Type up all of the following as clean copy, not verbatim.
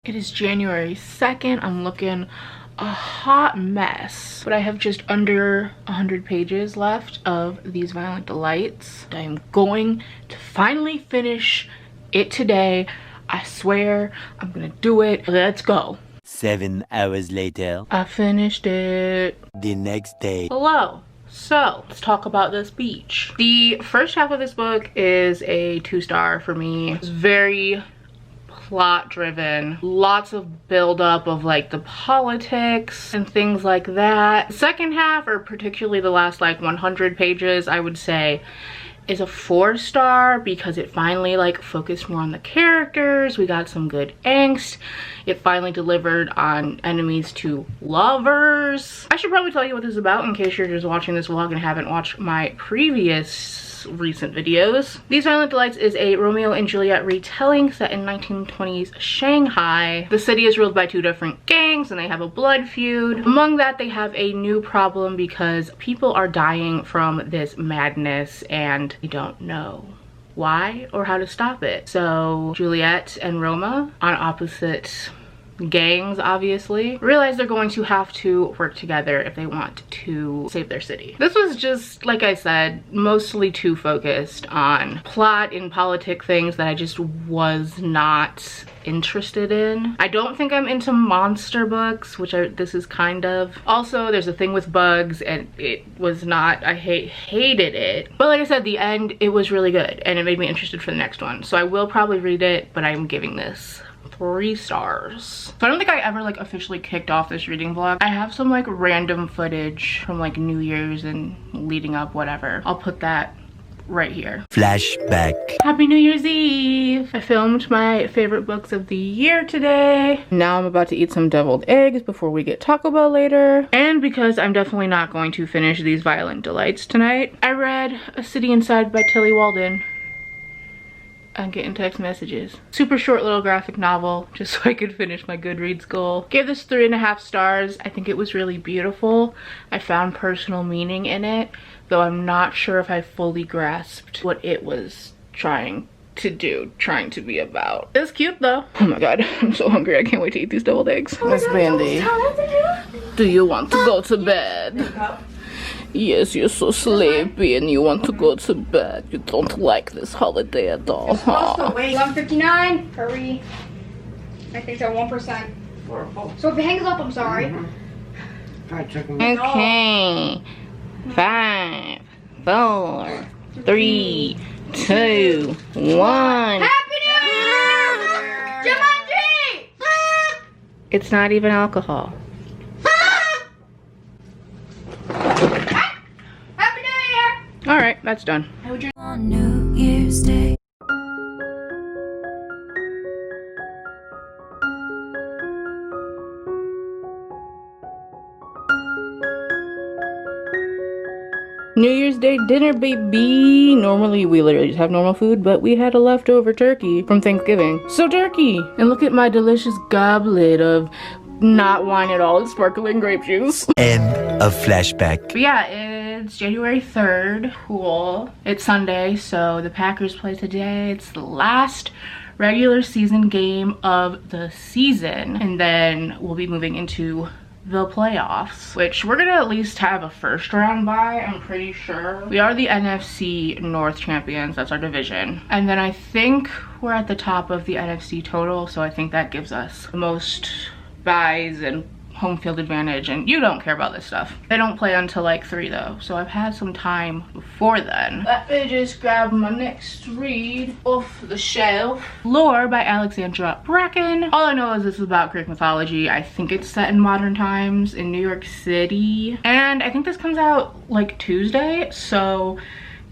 It is January 2nd. I'm looking a hot mess, but I have just under 100 pages left of these Violent Delights. I am going to finally finish it today. I swear I'm gonna do it. Let's go. 7 hours later. I finished it. The next day. Hello. So let's talk about this beach. The first half of this book is a 2-star for me. It's very plot driven, lots of buildup of like the politics and things like that. The second half, or particularly the last like 100 pages, I would say is a 4-star because it finally like focused more on the characters. We got some good angst. It finally delivered on enemies to lovers. I should probably tell you what this is about in case you're just watching this vlog and haven't watched my previous recent videos. These Violent Delights is a Romeo and Juliet retelling set in 1920s Shanghai. The city is ruled by 2 different gangs and they have a blood feud. Among that, they have a new problem because people are dying from this madness and they don't know why or how to stop it. So Juliet and Roma, on opposite gangs obviously, realize they're going to have to work together if they want to save their city. This was just, like I said, mostly too focused on plot and politic things that I just was not interested in. I don't think I'm into monster books, which this is kind of. Also, there's a thing with bugs and it was not, I hated it. But like I said, the end, it was really good and it made me interested for the next one. So I will probably read it, but I'm giving this 3 stars. So I don't think I ever like officially kicked off this reading vlog. I have some like random footage from like New Year's and leading up, whatever. I'll put that right here. Flashback. Happy New Year's Eve. I filmed my favorite books of the year today. Now I'm about to eat some deviled eggs before we get Taco Bell later. And because I'm definitely not going to finish these Violent Delights tonight, I read A City Inside by Tilly Walden. I'm getting text messages. Super short little graphic novel, just so I could finish my Goodreads goal. Gave this 3.5 stars. I think it was really beautiful. I found personal meaning in it, though I'm not sure if I fully grasped what it was trying to do, trying to be about. It's cute though. Oh my god, I'm so hungry. I can't wait to eat these deviled eggs. Miss Bandy, do you want to go to bed? Yes, you're so sleepy and you want to go to bed. You don't like this holiday at all, huh? Wait, 159. Hurry. I think so, 1%. So if it hangs up, I'm sorry. Okay. 5, 4, 3, 2, 1. Happy New Year! Jumanji! It's not even alcohol. Happy New Year! Alright, that's done. On New Year's Day. New Year's Day dinner, baby. Normally we literally just have normal food, but we had a leftover turkey from Thanksgiving. So turkey! And look at my delicious goblet of not wine at all, it's sparkling grape juice. End of flashback. But yeah, it's January 3rd. Cool. It's Sunday, so the Packers play today. It's the last regular season game of the season. And then we'll be moving into the playoffs, which we're gonna at least have a 1st round bye, I'm pretty sure. We are the NFC North champions, that's our division. And then I think we're at the top of the NFC total, so I think that gives us the most buys and home field advantage, and you don't care about this stuff. They don't play until like 3 though, so I've had some time before then. Let me just grab my next read off the shelf. Lore by Alexandra Bracken. All I know is this is about Greek mythology. I think it's set in modern times in New York City, and I think this comes out like Tuesday, so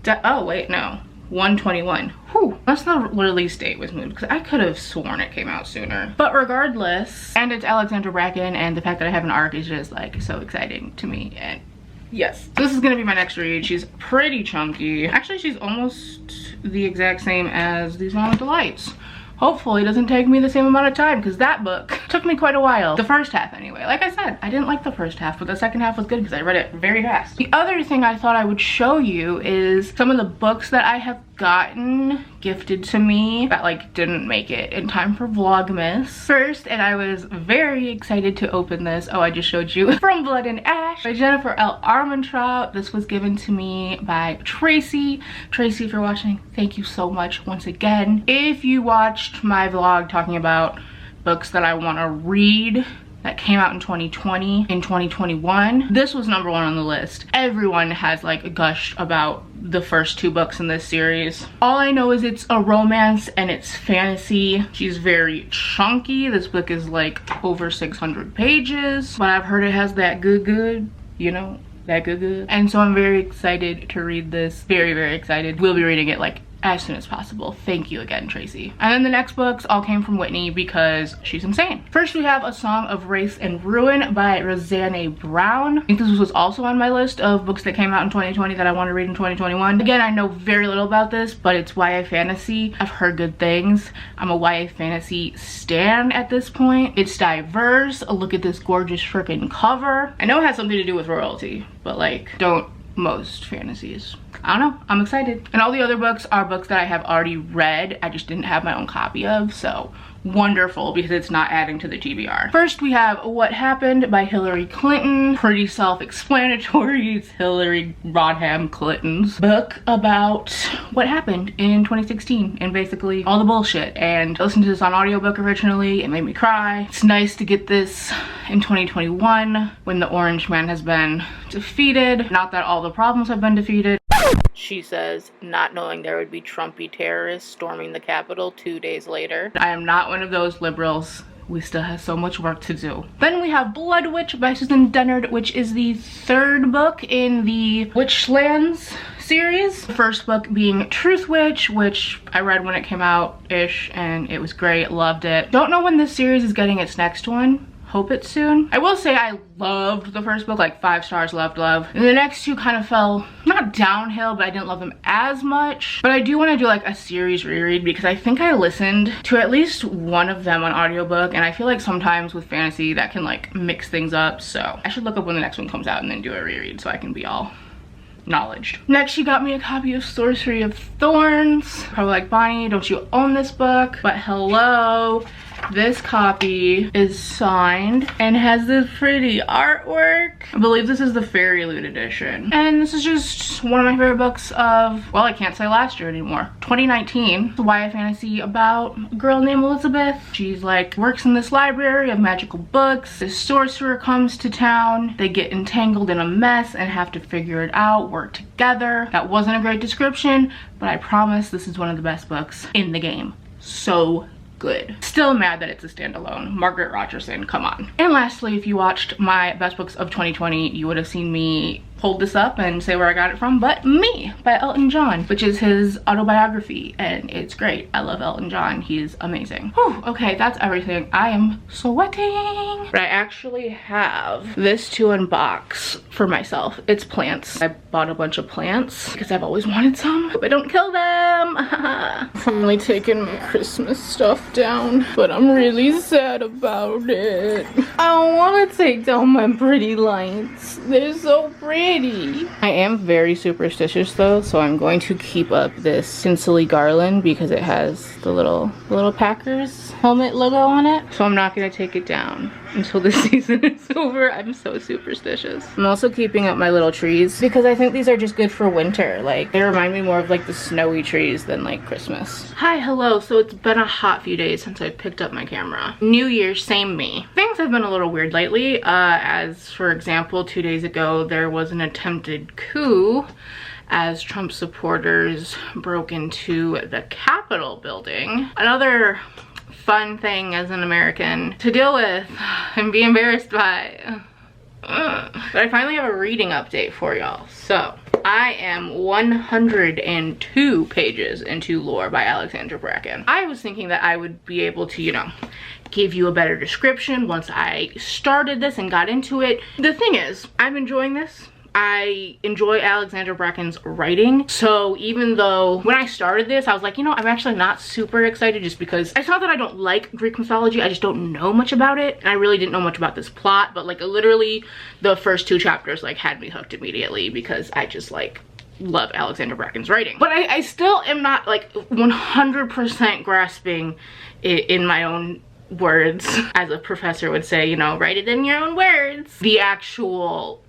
oh wait, no, 1/21. Whew, unless the release date was moved, because I could have sworn it came out sooner. But regardless, and it's Alexandra Bracken, and the fact that I have an arc is just like so exciting to me. And yes, this is gonna be my next read. She's pretty chunky. Actually, she's almost the exact same as these Violent Delights. Hopefully it doesn't take me the same amount of time, because that book Took me quite a while. The first half anyway. Like I said, I didn't like the first half, but the second half was good because I read it very fast. The other thing I thought I would show you is some of the books that I have gotten gifted to me that like didn't make it in time for Vlogmas. First, and I was very excited to open this. Oh, I just showed you. From Blood and Ash by Jennifer L. Armentrout. This was given to me by Tracy. Tracy, if you're watching, thank you so much once again. If you watched my vlog talking about books that I want to read that came out in 2020 and 2021, this was #1 on the list. Everyone has like gushed about the first 2 books in this series. All I know is it's a romance and it's fantasy. She's very chunky. This book is like over 600 pages, but I've heard it has that good, you know, that good. And so I'm very excited to read this. Very, very excited. We'll be reading it like as soon as possible. Thank you again, Tracy. And then the next books all came from Whitney because she's insane. First, we have A Song of Race and Ruin by Roseanne Brown. I think this was also on my list of books that came out in 2020 that I want to read in 2021. Again, I know very little about this, but it's YA fantasy. I've heard good things. I'm a YA fantasy stan at this point. It's diverse. Look at this gorgeous freaking cover. I know it has something to do with royalty, but like, don't most fantasies. I don't know, I'm excited. And all the other books are books that I have already read. I just didn't have my own copy of, so wonderful because it's not adding to the TBR. First, we have What Happened by Hillary Clinton. Pretty self-explanatory. It's Hillary Rodham Clinton's book about what happened in 2016 and basically all the bullshit. And I listened to this on audiobook originally. It made me cry. It's nice to get this in 2021 when the Orange Man has been defeated. Not that all the problems have been defeated. She says, not knowing there would be Trumpy terrorists storming the Capitol 2 days later. I am not one of those liberals. We still have so much work to do. Then we have Blood Witch by Susan Dennard, which is the 3rd book in the Witchlands series. The first book being Truth Witch, which I read when it came out-ish, and it was great, loved it. Don't know when this series is getting its next one. Hope it's soon. I will say I loved the first book, like 5 stars, loved. And the next 2 kind of fell, not downhill, but I didn't love them as much. But I do want to do like a series reread because I think I listened to at least one of them on audiobook, and I feel like sometimes with fantasy that can like mix things up. So I should look up when the next one comes out and then do a reread so I can be all knowledged. Next, she got me a copy of Sorcery of Thorns. Probably like, Bonnie, don't you own this book? But hello. This copy is signed and has this pretty artwork. I believe this is the Fairy Loot edition. And this is just one of my favorite books of, well, I can't say last year anymore. 2019. It's a YA fantasy about a girl named Elizabeth. She's like, works in this library of magical books. This sorcerer comes to town. They get entangled in a mess and have to figure it out, work together. That wasn't a great description, but I promise this is one of the best books in the game. So good. Still mad that it's a standalone. Margaret Rogerson, come on. And lastly, if you watched my best books of 2020, you would have seen me hold this up and say where I got it from, but Me by Elton John, which is his autobiography, and it's great. I love Elton John. He is amazing. Whew, okay, that's everything. I am sweating. But I actually have this to unbox for myself. It's plants. I bought a bunch of plants because I've always wanted some. Hope I don't kill them. I'm finally taking my Christmas stuff down, but I'm really sad about it. I don't want to take down my pretty lights. They're so pretty. I am very superstitious though, so I'm going to keep up this tinsely garland because it has the little Packers helmet logo on it. So I'm not gonna take it down until the season is over. I'm so superstitious. I'm also keeping up my little trees because I think these are just good for winter. Like, they remind me more of like the snowy trees than like Christmas. Hi, hello. So it's been a hot few days since I picked up my camera. New Year, same me. Things have been a little weird lately. As for example, 2 days ago, there was an attempted coup as Trump supporters broke into the Capitol building. Another fun thing as an American to deal with and be embarrassed by. But I finally have a reading update for y'all. So I am 102 pages into Lore by Alexandra Bracken. I was thinking that I would be able to, you know, give you a better description once I started this and got into it. The thing is, I'm enjoying this. I enjoy Alexandra Bracken's writing. So even though when I started this, I was like, you know, I'm actually not super excited, just because it's not that I don't like Greek mythology, I just don't know much about it. And I really didn't know much about this plot, but like literally the first 2 chapters like had me hooked immediately, because I just like love Alexandra Bracken's writing. But I still am not like 100% grasping it in my own words, as a professor would say, you know, write it in your own words, the actual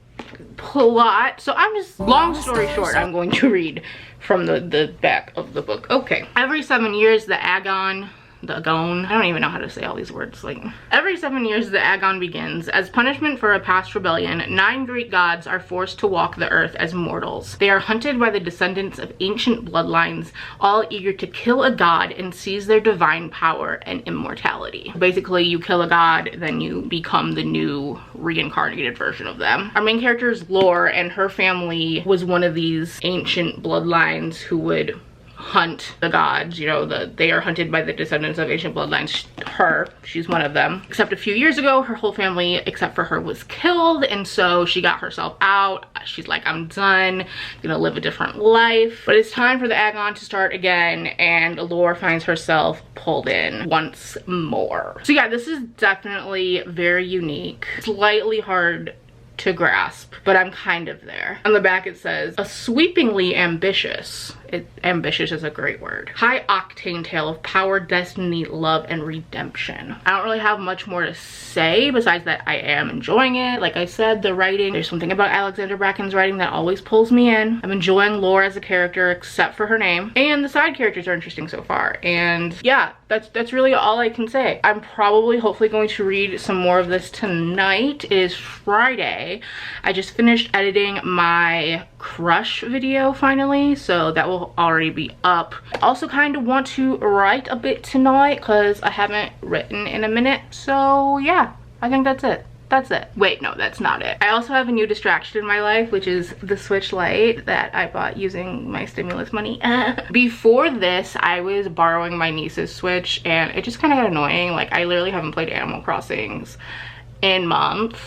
plot. So I'm just, long story short, I'm going to read from the back of the book. Okay. Every 7 years, the Agon, I don't even know how to say all these words. Like, every 7 years the Agon begins. As punishment for a past rebellion, 9 Greek gods are forced to walk the earth as mortals. They are hunted by the descendants of ancient bloodlines, all eager to kill a god and seize their divine power and immortality. Basically, you kill a god, then you become the new reincarnated version of them. Our main character is Lore, and her family was one of these ancient bloodlines who would hunt the gods. You know, they are hunted by the descendants of ancient bloodlines. She's one of them. Except a few years ago, her whole family except for her was killed, and so she got herself out. She's like, I'm done, gonna live a different life. But it's time for the Agon to start again, and Lore finds herself pulled in once more. So yeah, this is definitely very unique, slightly hard to grasp, but I'm kind of there. On the back it says, a sweepingly ambitious, ambitious is a great word, high octane tale of power, destiny, love, and redemption. I don't really have much more to say besides that I am enjoying it. Like I said, the writing, there's something about Alexandra Bracken's writing that always pulls me in. I'm enjoying Lore as a character, except for her name, and the side characters are interesting so far. And yeah, that's really all I can say. I'm probably hopefully going to read some more of this tonight. It is Friday. I just finished editing my crush video finally, so that will already be up. I also kind of want to write a bit tonight because I haven't written in a minute. So yeah, I think that's it. That's it. Wait, no, that's not it. I also have a new distraction in my life, which is the Switch Lite that I bought using my stimulus money. Before this, I was borrowing my niece's Switch, and it just kind of got annoying. Like, I literally haven't played Animal Crossings in months.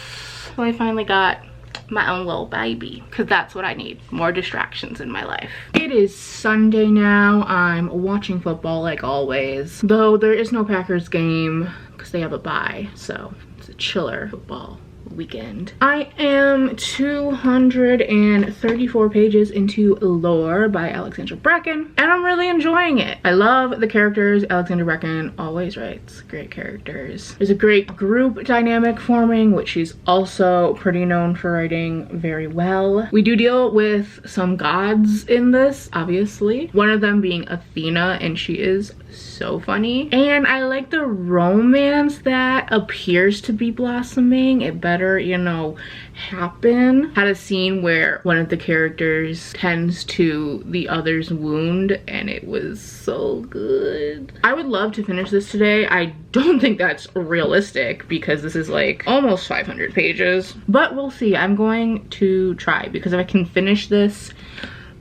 So I finally got my own little baby, because that's what I need, more distractions in my life. It is Sunday now. I'm watching football like always, though there is no Packers game because they have a bye, so it's a chiller football weekend. I am 234 pages into Lore by Alexandra Bracken, and I'm really enjoying it. I love the characters. Alexandra Bracken always writes great characters. There's a great group dynamic forming, which she's also pretty known for writing very well. We do deal with some gods in this, obviously, one of them being Athena, and she is so funny. And I like the romance that appears to be blossoming. It better, you know, happen. Had a scene where one of the characters tends to the other's wound, and it was so good. I would love to finish this today. I don't think that's realistic because this is like almost 500 pages, but we'll see. I'm going to try, because if I can finish this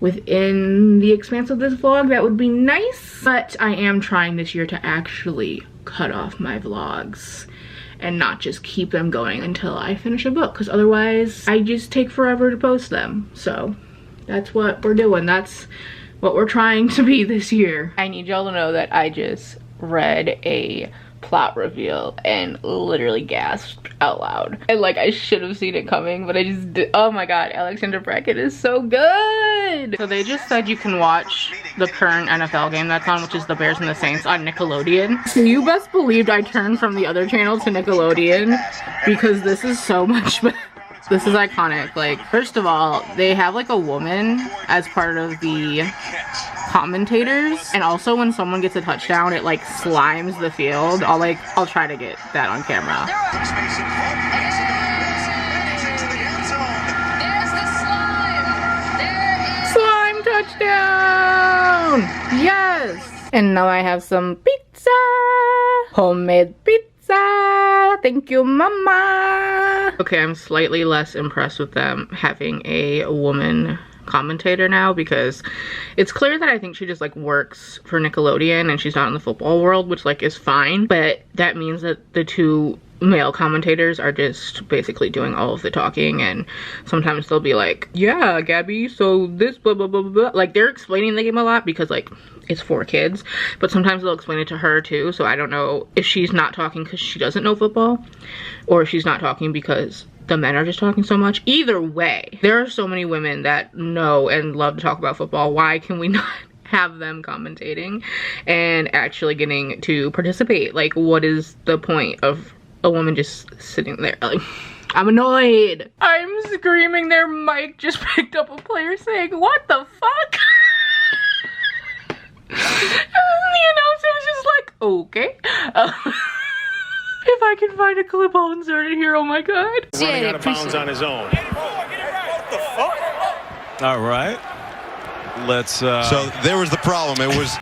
within the expanse of this vlog, that would be nice. But I am trying this year to actually cut off my vlogs and not just keep them going until I finish a book, because otherwise I just take forever to post them. So that's what we're doing. That's what we're trying to be this year. I need y'all to know that I just read a plot reveal and literally gasped out loud. And like, I should have seen it coming, but I just did. Oh my god, Alexandra Bracken is so good. So they just said you can watch the current NFL game that's on, which is the Bears and the Saints, on Nickelodeon. So you best believed I turned from the other channel to Nickelodeon, because this is so much better. This is iconic. Like, first of all, they have like a woman as part of the commentators, and also when someone gets a touchdown, it like slimes the field. I'll try to get that on camera. Slime touchdown! Yes! And now I have some pizza! Homemade pizza! Thank you, mama! Okay, I'm slightly less impressed with them having a woman commentator now, because it's clear that I think she just like works for Nickelodeon and she's not in the football world, which like is fine, but that means that the two male commentators are just basically doing all of the talking, and sometimes they'll be like, yeah, Gabby, so this blah blah blah blah blah. Like, they're explaining the game a lot because like it's for kids, but sometimes they'll explain it to her too. So I don't know if she's not talking because she doesn't know football, or if she's not talking because the men are just talking so much. Either way, there are so many women that know and love to talk about football. Why can we not have them commentating and actually getting to participate? Like, what is the point of a woman just sitting there? Like, I'm annoyed. I'm screaming. Their mic just picked up a player saying, what the fuck? And the announcer was just like, okay. If I can find a clip, I'll insert it here. Oh my god. Running out of bounds on his own. What the fuck? All right. Let's So there was the problem. It was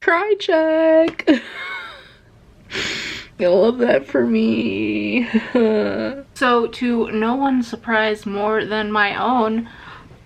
Try check. I love that for me. So, to no one's surprise more than my own,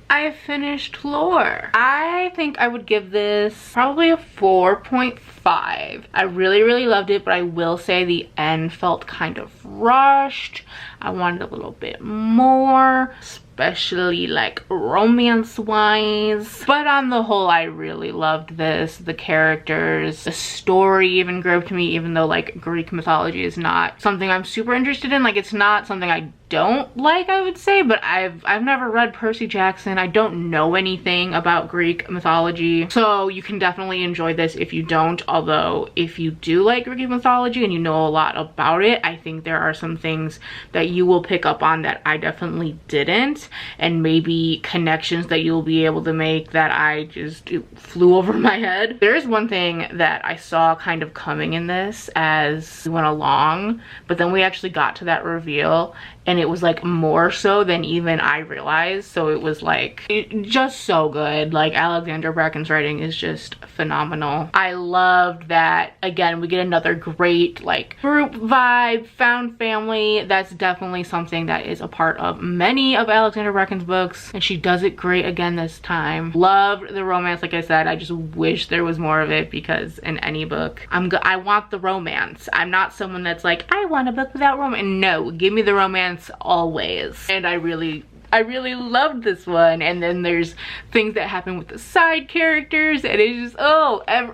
I finished Lore. I think I would give this probably a 4.5. I really loved it, but I will say the end felt kind of rushed. I wanted a little bit more, especially like romance wise. But on the whole, I really loved this. The characters, the story even gripped me, even though like Greek mythology is not something I'm super interested in. Like, it's not something I don't like, I would say, but I've never read Percy Jackson. I don't know anything about Greek mythology, so you can definitely enjoy this if you don't. Although if you do like Greek mythology and you know a lot about it, I think there are some things that you will pick up on that I definitely didn't, and maybe connections that you'll be able to make that I just flew over my head. There is one thing that I saw kind of coming in this as we went along, but then we actually got to that reveal and it was like more so than even I realized. So it was like just so good. Like, Alexandra Bracken's writing is just phenomenal. I loved that, again, we get another great like group vibe, found family. That's definitely something that is a part of many of Alexandra Bracken's books, and she does it great again this time. Loved the romance. Like I said, I just wish there was more of it, because in any book I want the romance. I'm not someone that's like, I want a book without romance. No, give me the romance always. And I really loved this one. And then there's things that happen with the side characters, and it's just,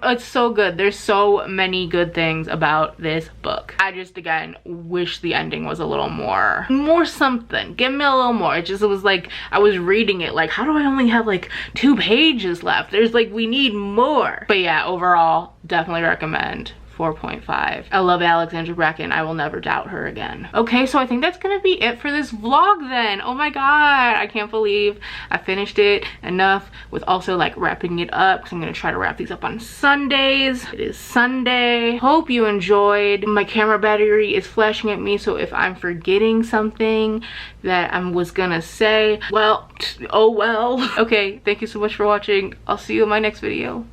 it's so good. There's so many good things about this book. I just, again, wish the ending was a little more something. Give me a little more. It was like, I was reading it like, how do I only have like 2 pages left? There's like, we need more. But yeah, overall, definitely recommend. 4.5. I love Alexandra Bracken. I will never doubt her again. Okay, so I think that's gonna be it for this vlog then. Oh my god, I can't believe I finished it. Enough with also like wrapping it up, because I'm gonna try to wrap these up on Sundays. It is Sunday. Hope you enjoyed. My camera battery is flashing at me, so if I'm forgetting something that I was gonna say, well, oh well. Okay, thank you so much for watching. I'll see you in my next video.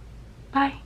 Bye.